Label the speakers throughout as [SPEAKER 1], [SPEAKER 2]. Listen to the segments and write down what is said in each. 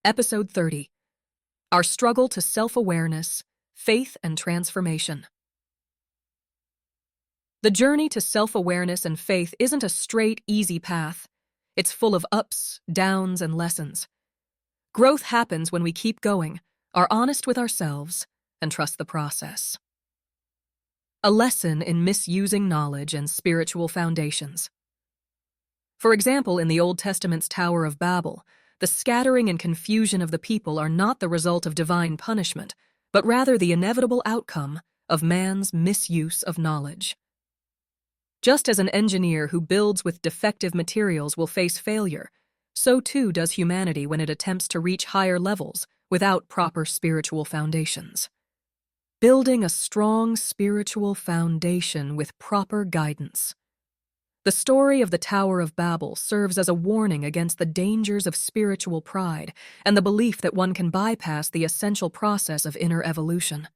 [SPEAKER 1] Episode 30. Our Struggle to Self-Awareness, Faith and Transformation. The journey to self-awareness and faith isn't a straight, easy path. It's full of ups, downs, and lessons. Growth happens when we keep going, are honest with ourselves, and trust the process. A lesson in misusing knowledge and spiritual foundations. For example, in the Old Testament's Tower of Babel, the scattering and confusion of the people are not the result of divine punishment, but rather the inevitable outcome of man's misuse of knowledge. Just as an engineer who builds with defective materials will face failure, so too does humanity when it attempts to reach higher levels without proper spiritual foundations. Building a strong spiritual foundation with proper guidance. The story of the Tower of Babel serves as a warning against the dangers of spiritual pride and the belief that one can bypass the essential process of inner evolution.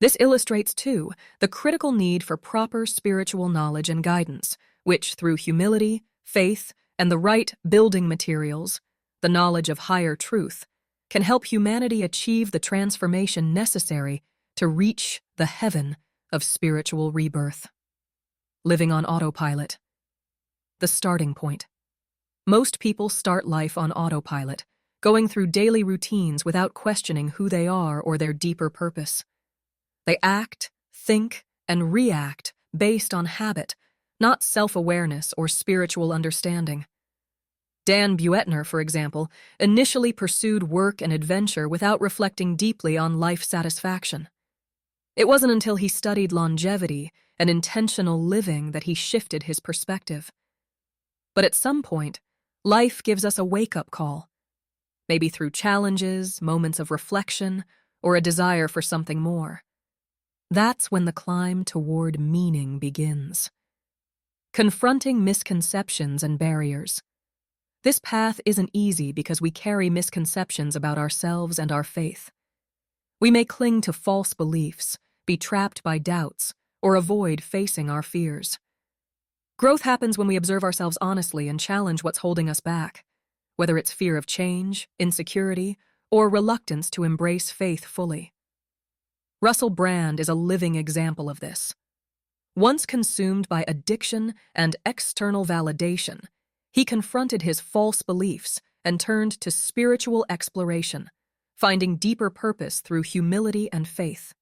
[SPEAKER 1] This illustrates, too, the critical need for proper spiritual knowledge and guidance, which, through humility, faith, and the right building materials, the knowledge of higher truth, can help humanity achieve the transformation necessary to reach the heaven of spiritual rebirth. Living on autopilot. The starting point. Most people start life on autopilot, going through daily routines without questioning who they are or their deeper purpose. They act, think, and react based on habit, not self-awareness or spiritual understanding. Dan Buettner, for example, initially pursued work and adventure without reflecting deeply on life satisfaction. It wasn't until he studied longevity and intentional living that he shifted his perspective. But at some point, life gives us a wake-up call, maybe through challenges, moments of reflection, or a desire for something more. That's when the climb toward meaning begins. Confronting misconceptions and barriers. This path isn't easy because we carry misconceptions about ourselves and our faith. We may cling to false beliefs, be trapped by doubts, or avoid facing our fears. Growth happens when we observe ourselves honestly and challenge what's holding us back, whether it's fear of change, insecurity, or reluctance to embrace faith fully. Russell Brand is a living example of this. Once consumed by addiction and external validation, he confronted his false beliefs and turned to spiritual exploration, finding deeper purpose through humility and faith.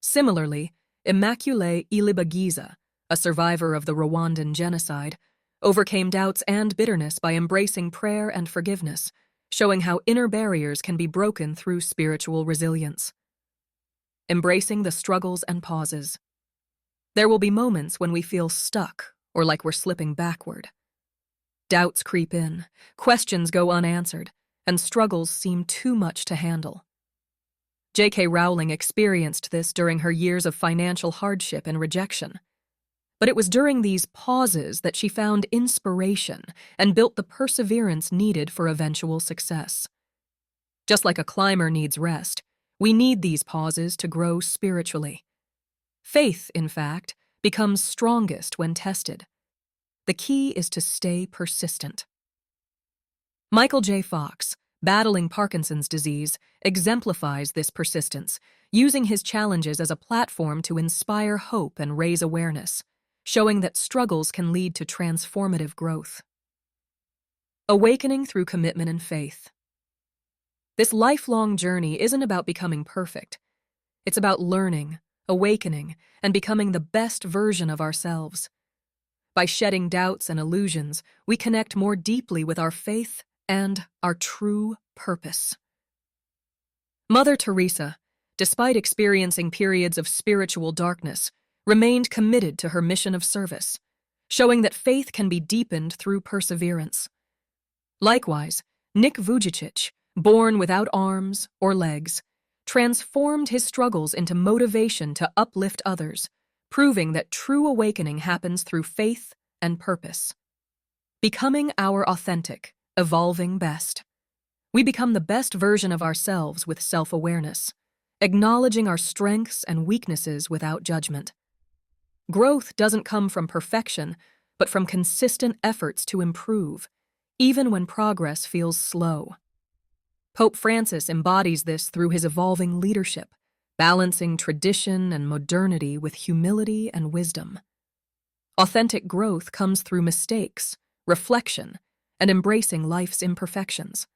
[SPEAKER 1] Similarly, Immaculée Ilibagiza, a survivor of the Rwandan genocide, overcame doubts and bitterness by embracing prayer and forgiveness, showing how inner barriers can be broken through spiritual resilience. Embracing the struggles and pauses. There will be moments when we feel stuck or like we're slipping backward. Doubts creep in, questions go unanswered, and struggles seem too much to handle. J.K. Rowling experienced this during her years of financial hardship and rejection. But it was during these pauses that she found inspiration and built the perseverance needed for eventual success. Just like a climber needs rest, we need these pauses to grow spiritually. Faith, in fact, becomes strongest when tested. The key is to stay persistent. Michael J. Fox, battling Parkinson's disease, exemplifies this persistence, using his challenges as a platform to inspire hope and raise awareness, showing that struggles can lead to transformative growth. Awakening through commitment and faith. This lifelong journey isn't about becoming perfect. It's about learning, awakening, and becoming the best version of ourselves. By shedding doubts and illusions, we connect more deeply with our faith and our true purpose. Mother Teresa, despite experiencing periods of spiritual darkness, remained committed to her mission of service, showing that faith can be deepened through perseverance. Likewise, Nick Vujicic, born without arms or legs, transformed his struggles into motivation to uplift others, proving that true awakening happens through faith and purpose. Becoming our authentic, evolving best. We become the best version of ourselves with self-awareness, acknowledging our strengths and weaknesses without judgment. Growth doesn't come from perfection, but from consistent efforts to improve, even when progress feels slow. Pope Francis embodies this through his evolving leadership, balancing tradition and modernity with humility and wisdom. Authentic growth comes through mistakes, reflection, and embracing life's imperfections.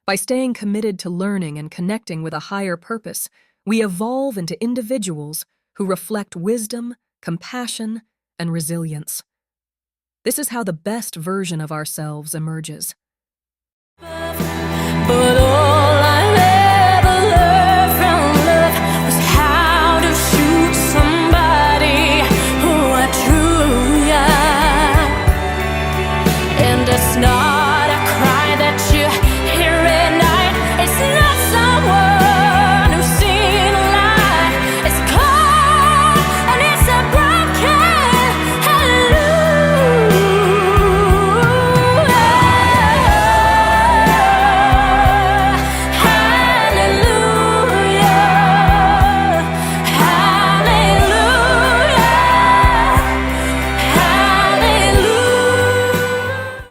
[SPEAKER 1] By staying committed to learning and connecting with a higher purpose, we evolve into individuals who reflect wisdom, compassion, and resilience. This is how the best version of ourselves emerges.